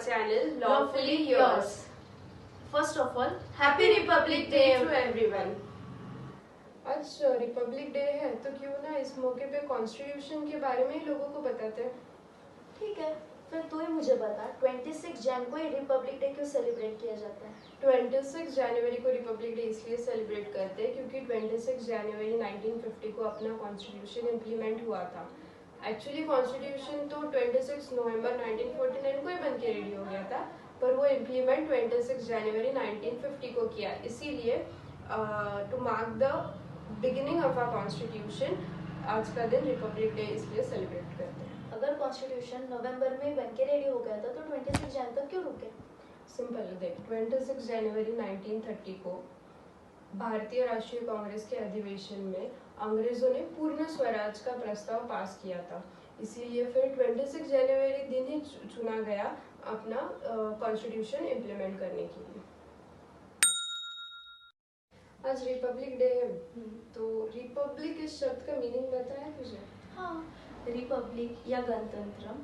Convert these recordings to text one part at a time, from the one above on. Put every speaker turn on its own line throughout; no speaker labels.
channel Lawfully Yours.
First of all, Happy Republic Day
to everyone.
आज Republic day है तो क्यों ना इस मौके पे कॉन्स्टिट्यूशन के बारे में ही लोगों को बताते हैं।
ठीक है, फिर तू ही मुझे बता 26 जैन को ही रिपब्लिक डे क्यों सेलिब्रेट किया जाता है?
26 जनवरी को रिपब्लिक डे इसलिए सेलिब्रेट करते हैं क्योंकि 26 जनवरी 1950 को अपना कॉन्स्टिट्यूशन इम्प्लीमेंट हुआ था। एक्चुअली कॉन्स्टिट्यूशन तो 26 नवंबर 1949 को ही बन के रेडी हो गया था, पर वो इम्प्लीमेंट 26 जनवरी 1950 को किया। इसीलिए to mark the beginning of our constitution आज का दिन रिपब्लिक डे इसलिए सेलिब्रेट करते हैं।
अगर कॉन्स्टिट्यूशन नवंबर में बन के रेडी हो गया था तो 26 जैन तक क्यों रुके?
सिंपल देख, 26 जनवरी 1930 को भारतीय राष्ट्रीय कांग्रेस के अधिवेशन में अंग्रेजों ने पूर्ण स्वराज का प्रस्ताव पास किया था। इसीलिए फिर 26 जनवरी दिन ही चुना गया अपना कॉन्स्टिट्यूशन इम्प्लीमेंट करने के लिए। आज रिपब्लिक डे है, तो रिपब्लिक इस शब्द का मीनिंग पता है तुझे?
हाँ, रिपब्लिक या गणतंत्र,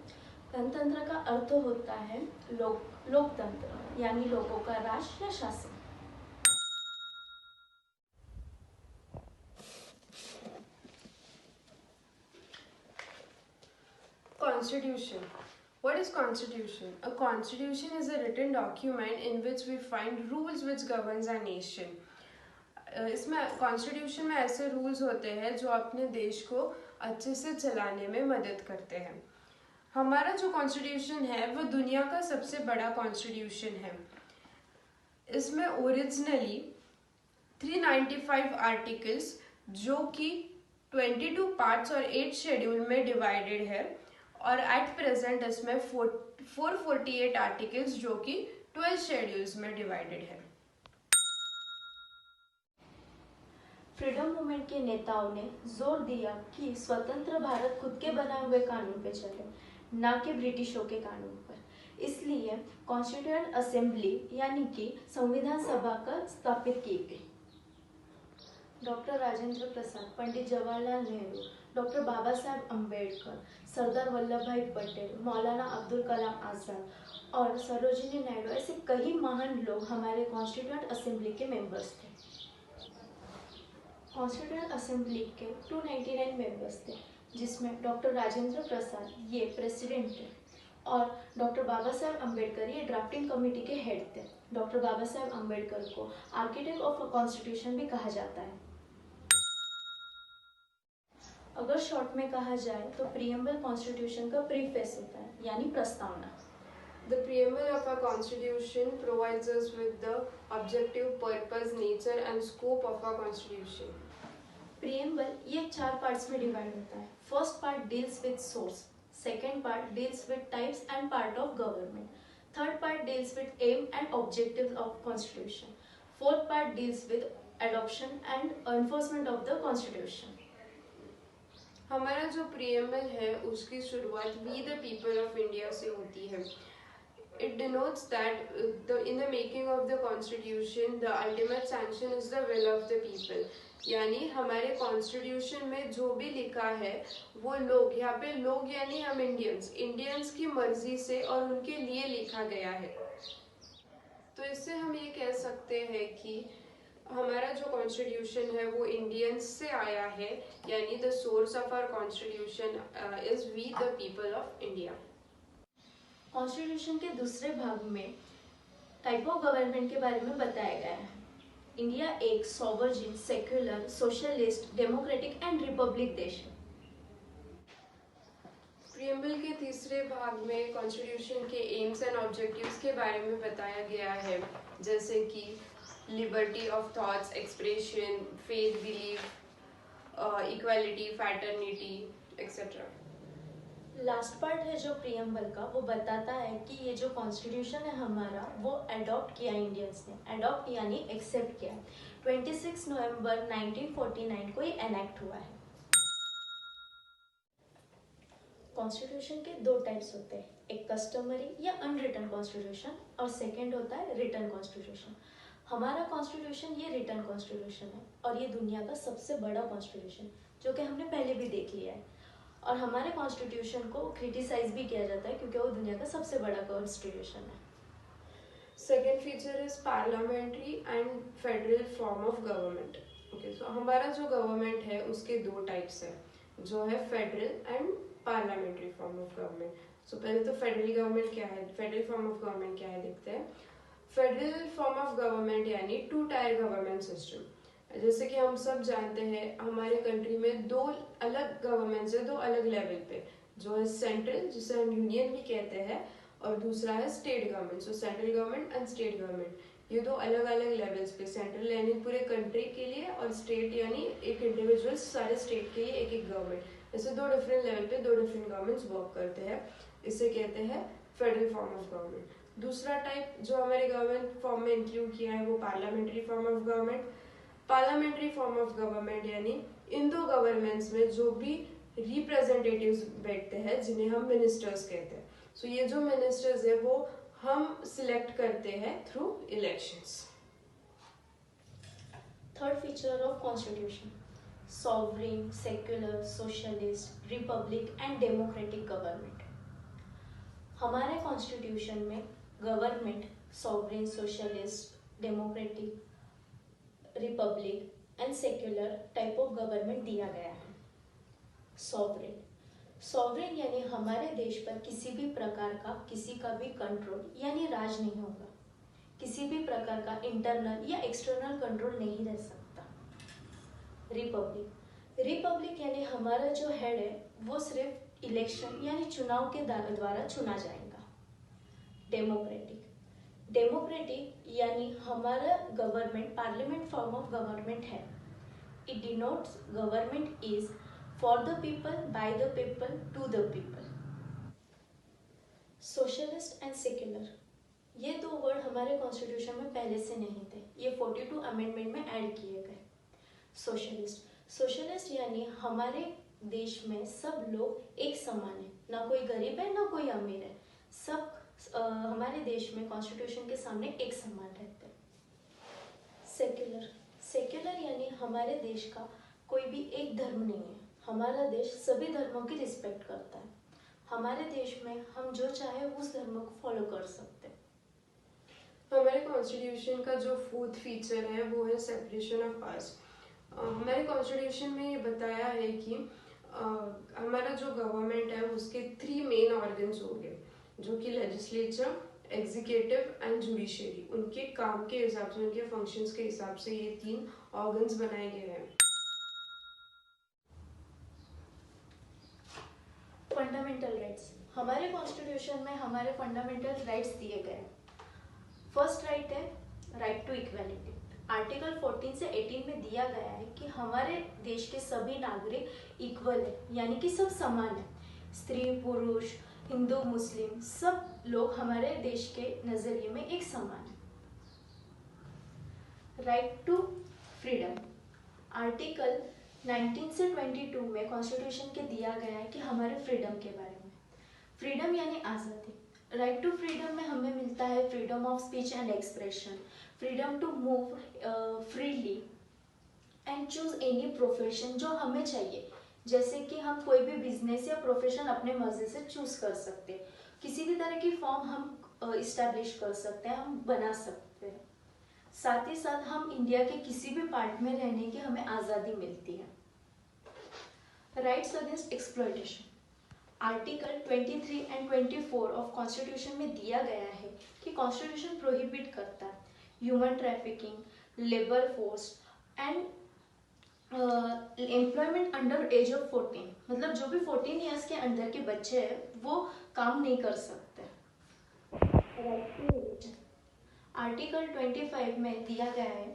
गणतंत्र का अर्थ होता है लोकतंत्र, यानी लोगों का राज या शासन।
Constitution. What is constitution? A constitution is a written document in which we find rules which governs our nation. इसमें कॉन्स्टिट्यूशन में ऐसे रूल्स होते हैं जो अपने देश को अच्छे से चलाने में मदद करते हैं। हमारा जो कॉन्स्टिट्यूशन है वो दुनिया का सबसे बड़ा कॉन्स्टिट्यूशन है। इसमें ओरिजिनली 395 आर्टिकल्स जो कि 22 पार्ट्स और 8 शेड्यूल में डिवाइडेड है, और एट प्रेजेंट इसमें 448 आर्टिकल्स जो कि 12 शेड्यूल्स में डिवाइडेड है।
फ्रीडम मूवमेंट के नेताओं ने जोर दिया कि स्वतंत्र भारत खुद के बनाए हुए कानून पे चले, ना कि ब्रिटिशों के कानून पर। इसलिए कॉन्स्टिट्यूएंट असेंबली यानी कि संविधान सभा का स्थापित की गई। डॉक्टर राजेंद्र प्रसाद, पंडित जवाहरलाल नेहरू, डॉक्टर बाबा साहेब अम्बेडकर, सरदार वल्लभ भाई पटेल, मौलाना अब्दुल कलाम आजाद और सरोजिनी नायडू ऐसे कई महान लोग हमारे कॉन्स्टिट्यूएंट असेंबली के मेंबर्स थे। कॉन्स्टिट्यूएंट असेंबली के 299 मेंबर्स थे, जिसमें डॉक्टर राजेंद्र प्रसाद ये प्रेसिडेंट थे और डॉक्टर बाबा साहेब अम्बेडकर ये ड्राफ्टिंग कमेटी के हेड थे। डॉक्टर बाबा साहेब अम्बेडकर को आर्किटेक्ट ऑफ अ कॉन्स्टिट्यूशन भी कहा जाता है। अगर शॉर्ट में कहा जाए तो प्रीएम्बल कॉन्स्टिट्यूशन का प्रीफेस होता है, यानी प्रस्तावना।
The preamble of our constitution provides us with the objective, purpose, nature and scope of our constitution.
Preamble ये 4 पार्ट्स में डिवाइड होता है। First part deals with source, second part deals with types and part of government, third part deals with aim and objectives of constitution, fourth part deals with adoption and enforcement of the constitution.
हमारा जो preamble है उसकी शुरुआत we the people of India से होती है। It denotes that in the making of the constitution, the ultimate sanction is the will of the people. यानी हमारे कॉन्स्टिट्यूशन में जो भी लिखा है वो लोग, यहाँ पे लोग यानी हम इंडियंस की मर्जी से और उनके लिए लिखा गया है। तो इससे हम ये कह सकते हैं कि हमारा जो कॉन्स्टिट्यूशन है वो इंडियंस से आया है, यानी the source of our constitution is we the people of India.
Constitution के दूसरे भाग में टाइप ऑफ गवर्नमेंट के बारे में बताया गया है। इंडिया एक sovereign, secular, socialist, democratic and Republic देश है।
प्रीएम्बल के तीसरे भाग में कॉन्स्टिट्यूशन के एम्स एंड ऑब्जेक्टिव्स के बारे में बताया गया है, जैसे कि liberty of thoughts, expression, faith, belief, equality, fraternity etcetera.
Last part है जो प्रीएम्बल का, वो बताता है कि ये जो कॉन्स्टिट्यूशन है हमारा वो अडॉप्ट किया इंडियंस ने। अडॉप्ट यानी एक्सेप्ट किया। 26 नवंबर 1949 को ये एनेक्ट हुआ है। कॉन्स्टिट्यूशन के 2 टाइप्स होते हैं, एक कस्टमरी या अनरिटन कॉन्स्टिट्यूशन और सेकेंड होता है रिटन कॉन्स्टिट्यूशन। हमारा कॉन्स्टिट्यूशन ये रिटन कॉन्स्टिट्यूशन है और ये दुनिया का सबसे बड़ा कॉन्स्टिट्यूशन, जो कि हमने पहले भी देख लिया है। और हमारे कॉन्स्टिट्यूशन को क्रिटिसाइज भी किया जाता है क्योंकि वो दुनिया का सबसे बड़ा कॉन्स्टिट्यूशन है।
Second feature is parliamentary and federal form of government. Okay, so हमारा जो गवर्नमेंट है उसके दो टाइप्स है, जो है federal and parliamentary form of government. So पहले तो फेडरल गवर्नमेंट क्या है, फेडरल फॉर्म ऑफ गवर्नमेंट क्या है देखते हैं। फेडरल फॉर्म ऑफ गवर्नमेंट यानी 2 टायर गवर्नमेंट सिस्टम। जैसे कि हम सब जानते हैं हमारे कंट्री में 2 अलग गवर्नमेंट्स है, 2 अलग लेवल पे, जो है सेंट्रल जिसे हम यूनियन भी कहते हैं, और दूसरा है state government. So central government and state government, ये 2 अलग अलग लेवल्स पे, सेंट्रल यानी पूरे कंट्री के लिए और स्टेट यानी एक इंडिविजुअल सारे स्टेट के लिए एक एक गवर्नमेंट। ऐसे 2 डिफरेंट लेवल पे 2 डिफरेंट गवर्नमेंट्स वर्क करते हैं, इसे कहते हैं फेडरल फॉर्म ऑफ गवर्नमेंट। दूसरा टाइप जो हमारे गवर्नमेंट फॉर्म में इंक्लूड किया है वो parliamentary form of government. Parliamentary form of government यानी इन 2 गवर्नमेंट्स में जो भी रिप्रेजेंटेटिव्स बैठते हैं जिन्हें हम मिनिस्टर्स कहते हैं। सो ये जो मिनिस्टर्स है वो हम सिलेक्ट करते हैं through elections.
Third feature of constitution, sovereign, secular, socialist, Republic and democratic government. हमारे कॉन्स्टिट्यूशन में government sovereign, socialist, democratic, Republic and secular type of government दिया गया है। सॉवरेन, सॉवरेन यानी हमारे देश पर किसी भी प्रकार का किसी का भी कंट्रोल यानी राज नहीं होगा, किसी भी प्रकार का इंटरनल या एक्सटर्नल कंट्रोल नहीं रह सकता। रिपब्लिक, रिपब्लिक यानी हमारा जो हेड है वो सिर्फ इलेक्शन यानी चुनाव के द्वारा चुना जाएगा। डेमोक्रेटिक, डेमोक्रेटिक यानी हमारा government parliament form of government है। It denotes government is for the people, by the people, to the people. Socialist and secular, ये 2 वर्ड हमारे कॉन्स्टिट्यूशन में पहले से नहीं थे, ये 42 अमेंडमेंट में ऐड किए गए। सोशलिस्ट, सोशलिस्ट यानी हमारे देश में सब लोग एक समान है, ना कोई गरीब है ना कोई अमीर है, सब हमारे देश में कॉन्स्टिट्यूशन के सामने एक समान रहते हैं। सेक्युलर, सेक्युलर यानी हमारे देश का कोई भी एक धर्म नहीं है, हमारा देश सभी धर्मों की रिस्पेक्ट करता है। हमारे देश में हम जो चाहे उस धर्म को फॉलो कर सकते हैं।
हमारे कॉन्स्टिट्यूशन का जो 4th फीचर है वो है सेपरेशन ऑफ पावर्स। हमारे कॉन्स्टिट्यूशन में ये बताया है कि हमारा जो गवर्नमेंट है उसके 3 मेन ऑर्गन्स हो गए, जो कि लेजिस्लेचर, एग्जीक्यूटिव एंड जुडिशरी। उनके काम के हिसाब से, उनके फंक्शंस के हिसाब से ये 3 ऑर्गन्स बनाए गए हैं।
फंडामेंटल राइट्स, हमारे कॉन्स्टिट्यूशन में हमारे फंडामेंटल राइट्स दिए गए हैं। फर्स्ट राइट है राइट टू इक्वालिटी। आर्टिकल 14 से 18 में दिया गया है कि हमारे देश के सभी नागरिक इक्वल है, यानी कि सब समान है। स्त्री, पुरुष, हिंदू, मुस्लिम सब लोग हमारे देश के नजरिए में एक समान है। राइट टू फ्रीडम, आर्टिकल 19 से 22 में कॉन्स्टिट्यूशन के दिया गया है कि हमारे फ्रीडम के बारे में। फ्रीडम यानी आज़ादी। राइट टू फ्रीडम में हमें मिलता है freedom of speech and expression, freedom to move freely and choose any profession जो हमें चाहिए, जैसे कि हम कोई भी बिजनेस या प्रोफेशन अपने मर्जी से चूज कर सकते हैं। किसी भी तरह की फॉर्म हम इस्टेब्लिश कर सकते हैं, हम बना सकते हैं। साथ ही साथ हम इंडिया के किसी भी पार्ट में रहने की हमें आज़ादी मिलती है। Rights against exploitation, article 23 and 24 of constitution में दिया गया है कि कॉन्स्टिट्यूशन प्रोहिबिट करता है human trafficking, labour force and employment under as of 14, मतलब जो भी 14 ईयर्स के अंदर के बच्चे हैं वो काम नहीं कर सकते। आर्टिकल 25 में दिया गया है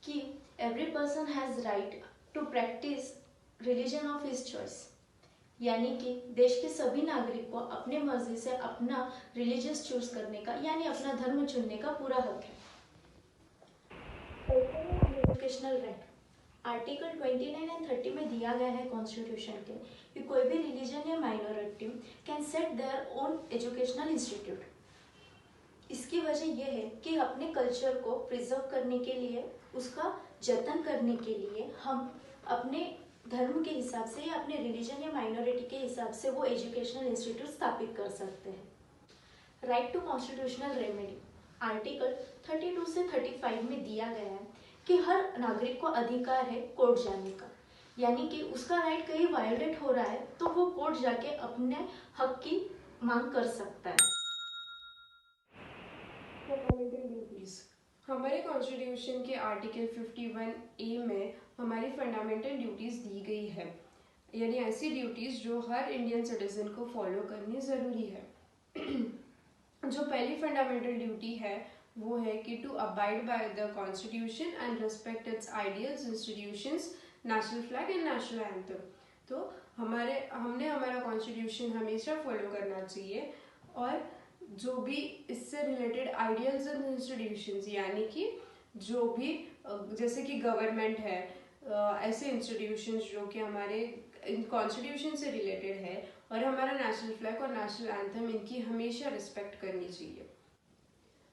कि every person has right to practise religion of his choice, यानी कि देश के सभी नागरिक को अपने मर्जी से अपना रिलीजियस चूज करने का यानी अपना धर्म चुनने का पूरा हक है। एजुकेशनल राइट, आर्टिकल 29 एंड 30 में दिया गया है कॉन्स्टिट्यूशन के कि कोई भी रिलीजन या minority can set their own educational institute. इसकी वजह यह है कि अपने कल्चर को प्रिजर्व करने के लिए, उसका जतन करने के लिए हम अपने धर्म के हिसाब से या अपने रिलीजन या माइनॉरिटी के हिसाब से वो एजुकेशनल इंस्टीट्यूट स्थापित कर सकते हैं। Right to constitutional remedy article 32 से 35 में दिया गया है कि हर नागरिक को अधिकार है कोर्ट जाने का, यानी कि उसका राइट कहीं वायोलेट हो रहा है तो वो कोर्ट जाके अपने हक की मांग कर सकता है।
फंडामेंटल ड्यूटीज हमारे कॉन्स्टिट्यूशन के आर्टिकल 51A में हमारी फंडामेंटल ड्यूटीज दी गई है, यानी ऐसी ड्यूटीज जो हर इंडियन सिटीजन को फॉलो करनी ज़रूरी है। जो पहली फंडामेंटल ड्यूटी है वो है कि to abide by the constitution and respect its ideals, institutions, national flag and national anthem. तो हमने हमारा कॉन्स्टिट्यूशन हमेशा फॉलो करना चाहिए और जो भी इससे रिलेटेड आइडियल्स एंड इंस्टीट्यूशंस, यानी कि जो भी जैसे कि गवर्नमेंट है, ऐसे इंस्टीट्यूशंस जो कि हमारे कॉन्स्टिट्यूशन से रिलेटेड है, और हमारा नेशनल फ्लैग और नेशनल एंथम, इनकी हमेशा रिस्पेक्ट करनी चाहिए।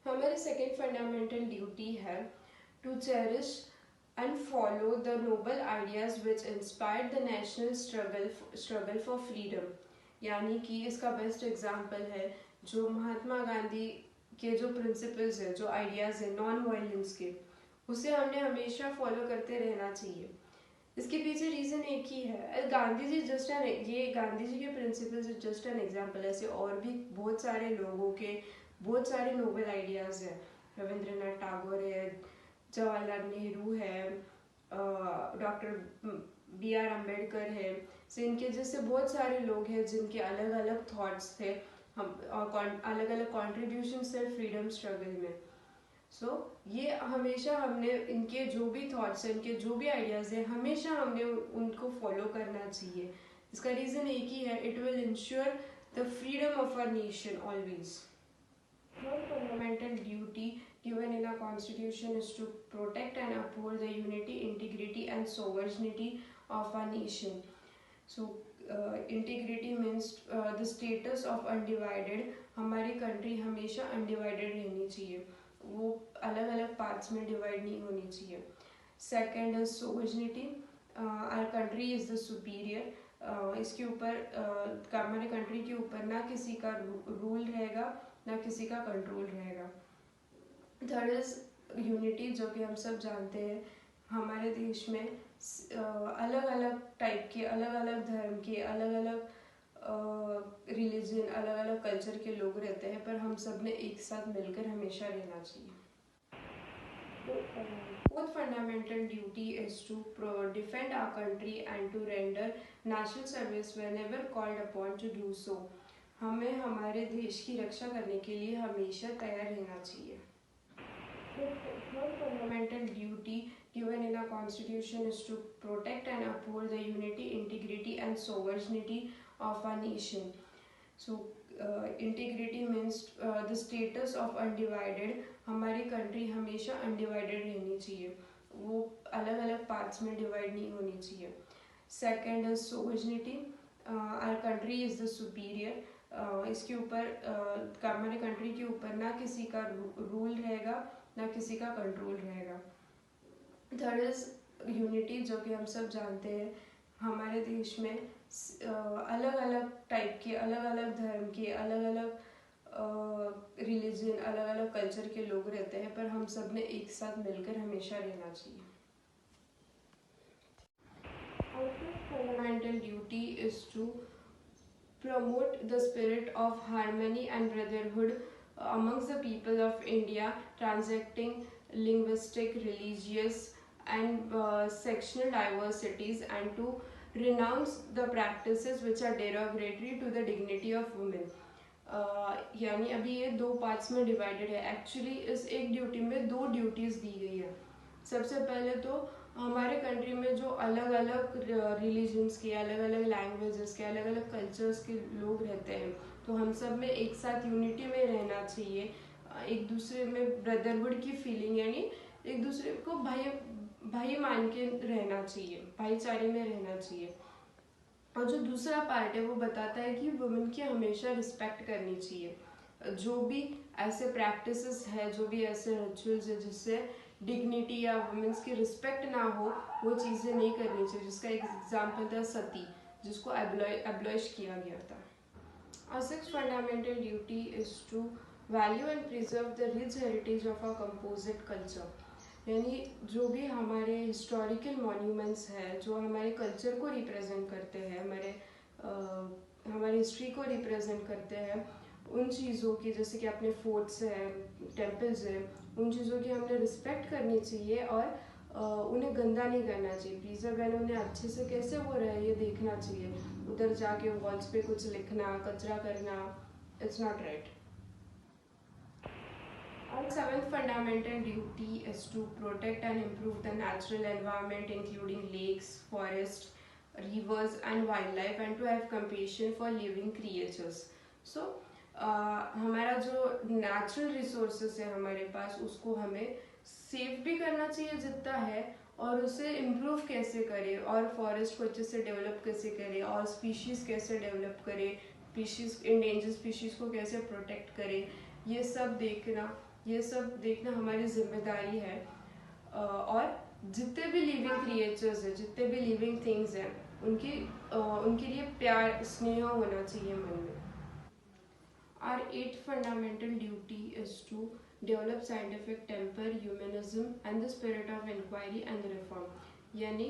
हमारी सेकेंड फंडामेंटल ड्यूटी है to cherish and follow the noble ideas which inspired the national struggle for freedom। यानी कि इसका बेस्ट एग्जाम्पल है जो महात्मा गांधी के जो प्रिंसिपल्स है, जो आइडियाज़ है नॉन वायलेंस के, उसे हमने हमेशा फॉलो करते रहना चाहिए। इसके पीछे रीज़न एक ही है, गांधी जी गांधी जी के प्रिंसिपल्स जस्ट एन एग्जाम्पल। ऐसे और भी बहुत सारे लोगों के बहुत सारे नोबल आइडियाज़ हैं। रविंद्रनाथ टैगोर है, जवाहरलाल नेहरू है, डॉक्टर BR अम्बेडकर है, से इनके जैसे बहुत सारे लोग हैं जिनके अलग अलग थॉट्स थे, हम अलग अलग कॉन्ट्रीब्यूशन थे फ्रीडम स्ट्रगल में। ये हमेशा हमने इनके जो भी थॉट्स हैं, इनके जो भी आइडियाज़ हैं, हमेशा हमने उनको फॉलो करना चाहिए। इसका रीज़न एक ही है, it will ensure the freedom of our nation always. Third fundamental duty given in our constitution is to protect and uphold the unity, integrity and sovereignty of our nation। Integrity means the status of undivided। हमारी country हमेशा undivided रहनी चाहिए, वो अलग अलग parts में divide नहीं होनी चाहिए। Second is sovereignty, our country is the superior. इसके ऊपर हमारी कंट्री के ऊपर ना किसी का रूल रहेगा ना किसी का कंट्रोल रहेगा। थर्ड इज यूनिटी, जो कि हम सब जानते हैं हमारे देश में अलग अलग टाइप के, अलग अलग धर्म के, अलग अलग रिलीजन, अलग अलग कल्चर के लोग रहते हैं, पर हम सब ने एक साथ मिलकर हमेशा रहना चाहिए। Fourth fundamental duty is to defend our country and to render national service whenever called upon to do so। हमें हमारे देश की रक्षा करने के लिए हमेशा तैयार रहना चाहिए। Third fundamental duty given in our constitution is to protect and uphold the unity, integrity and sovereignty of our nation। Integrity means the status of undivided। हमारी कंट्री हमेशा अनडिवाइडेड रहनी चाहिए, वो अलग अलग पार्ट्स में डिवाइड नहीं होनी चाहिए। Second is sovereignty, our country is the superior. इसके ऊपर हमारी कंट्री के ऊपर ना किसी का रूल रहेगा ना किसी का कंट्रोल रहेगा। थर्ड इज यूनिटी, जो कि हम सब जानते हैं हमारे देश में अलग अलग टाइप के, अलग अलग धर्म के, अलग अलग रिलीजन, अलग अलग कल्चर के लोग रहते हैं, पर हम सब ने एक साथ मिलकर हमेशा रहना चाहिए। Our fifth fundamental duty is to promote the spirit of harmony and brotherhood amongst the people of India, transacting linguistic, religious and sectional diversities, and to renounce the practices which are derogatory to the dignity of women। यानी अभी ये दो parts में divided है। Actually इस एक duty में दो ड्यूटीज़ दी गई है। सबसे पहले तो हमारे कंट्री में जो अलग अलग रिलीजन्स के, अलग अलग लैंग्वेजेस के, अलग अलग कल्चर्स के लोग रहते हैं, तो हम सब में एक साथ यूनिटी में रहना चाहिए, एक दूसरे में ब्रदरहुड की फीलिंग, यानी एक दूसरे को भाई मान के रहना चाहिए, भाईचारे में रहना चाहिए। और जो दूसरा पार्ट है वो बताता है कि वुमेन की हमेशा रिस्पेक्ट करनी चाहिए। जो भी ऐसे प्रैक्टिसेस है, जो भी ऐसे रिचुअल्स है जिससे डिग्निटी या वुमेन्स की रिस्पेक्ट ना हो, वो चीज़ें नहीं करनी चाहिए। जिसका एक एग्जाम्पल था सती, जिसको एब्लॉइश किया गया था। Our sixth fundamental duty is to value and preserve the rich heritage of our composite culture. यानी जो भी हमारे हिस्टोरिकल मॉन्यूमेंट्स है, जो हमारे कल्चर को रिप्रेजेंट करते हैं, हमारी हिस्ट्री को रिप्रेजेंट करते हैं, उन चीज़ों की, जैसे कि अपने फोर्ट्स हैं, टेम्पल्स हैं, उन चीज़ों की हमने रिस्पेक्ट करनी चाहिए और उन्हें गंदा नहीं करना चाहिए। प्रिजर्व यानी उन्हें अच्छे से कैसे हो रहा है ये देखना चाहिए। उधर जाके वॉल्स पे कुछ लिखना, कचरा करना, it's not right. Our seventh fundamental duty is to protect and improve the natural environment, including lakes, forests, rivers, and wildlife, and to have compassion for living creatures. So, हमारा जो natural resources है हमारे पास, उसको हमें save भी करना चाहिए जितना है, और उसे इम्प्रूव कैसे करें, और फॉरेस्ट को अच्छे से डेवलप कैसे करें, और स्पीशीज़ कैसे डेवलप करें, इंडेंजर स्पीशीज़ को कैसे प्रोटेक्ट करें, ये सब देखना हमारी जिम्मेदारी है। और जितने भी लिविंग क्रिएचर्स हैं, जितने भी लिविंग थिंग्स हैं, उनके लिए प्यार, स्नेह होना चाहिए मन में। Our eighth fundamental duty is to develop scientific temper, humanism, and the spirit of inquiry and reform. यानी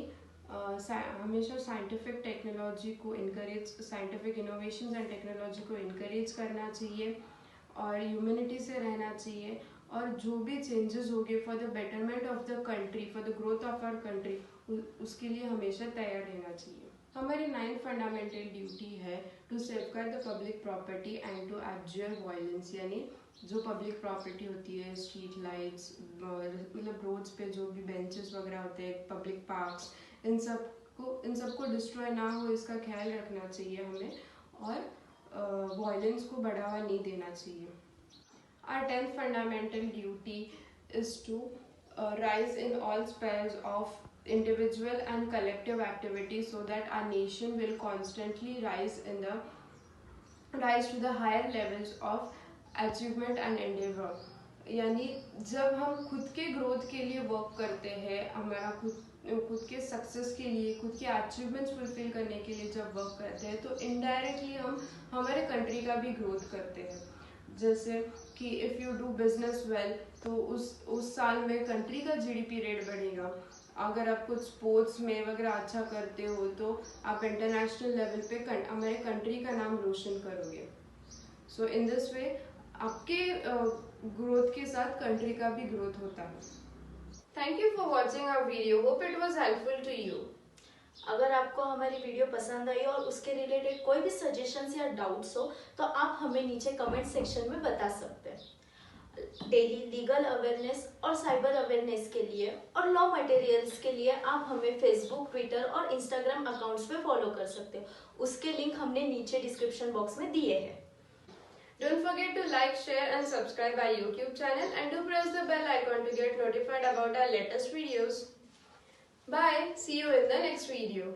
हमेशा साइंटिफिक टेक्नोलॉजी को encourage, scientific innovations and technology को इनकरेज करना चाहिए, और ह्यूमैनिटी से रहना चाहिए, और जो भी चेंजेस हो गए for the betterment of the country, for the growth of our country, उसके लिए हमेशा तैयार रहना चाहिए। हमारी 9th फंडामेंटल ड्यूटी है to safeguard the public property and to abjure violence. यानी जो पब्लिक प्रॉपर्टी होती है, स्ट्रीट लाइट्स, मतलब रोड्स पे जो भी बेंचेस वगैरह होते हैं, पब्लिक पार्क्स, इन सबको डिस्ट्रॉय ना हो, इसका ख्याल रखना चाहिए हमें, और वायलेंस को बढ़ावा नहीं देना चाहिए। Our 10th fundamental duty is to rise in all spheres of individual and collective activity, so that our nation will constantly rise to the higher levels of achievement and endeavor. यानी जब हम खुद के ग्रोथ के लिए work करते हैं, हमारा खुद के सक्सेस के लिए, खुद के अचीवमेंट्स फुलफिल करने के लिए जब वर्क करते हैं, तो इनडायरेक्टली हम हमारे कंट्री का भी ग्रोथ करते हैं। जैसे कि if you do business well, तो उस साल में कंट्री का जीडीपी रेट बढ़ेगा। अगर आप कुछ स्पोर्ट्स में वगैरह अच्छा करते हो, तो आप इंटरनेशनल लेवल पे हमारे कंट्री का नाम रोशन करोगे। सो इन दिस वे आपके ग्रोथ के साथ कंट्री का भी ग्रोथ होता है। Thank you for watching our video, hope it was helpful to you.
अगर आपको हमारी वीडियो पसंद आई और उसके रिलेटेड कोई भी सजेशंस या डाउट्स हो, तो आप हमें नीचे कमेंट सेक्शन में बता सकते हैं। डेली लीगल अवेयरनेस और साइबर अवेयरनेस के लिए और लॉ मटेरियल्स के लिए आप हमें फेसबुक, ट्विटर और इंस्टाग्राम अकाउंट्स पे फॉलो कर सकते हो। उसके लिंक हमने नीचे डिस्क्रिप्शन बॉक्स में दिए हैं।
Don't forget to like, share and subscribe our YouTube channel, and do press the bell icon to get notified about our latest videos. Bye. See you in the next video.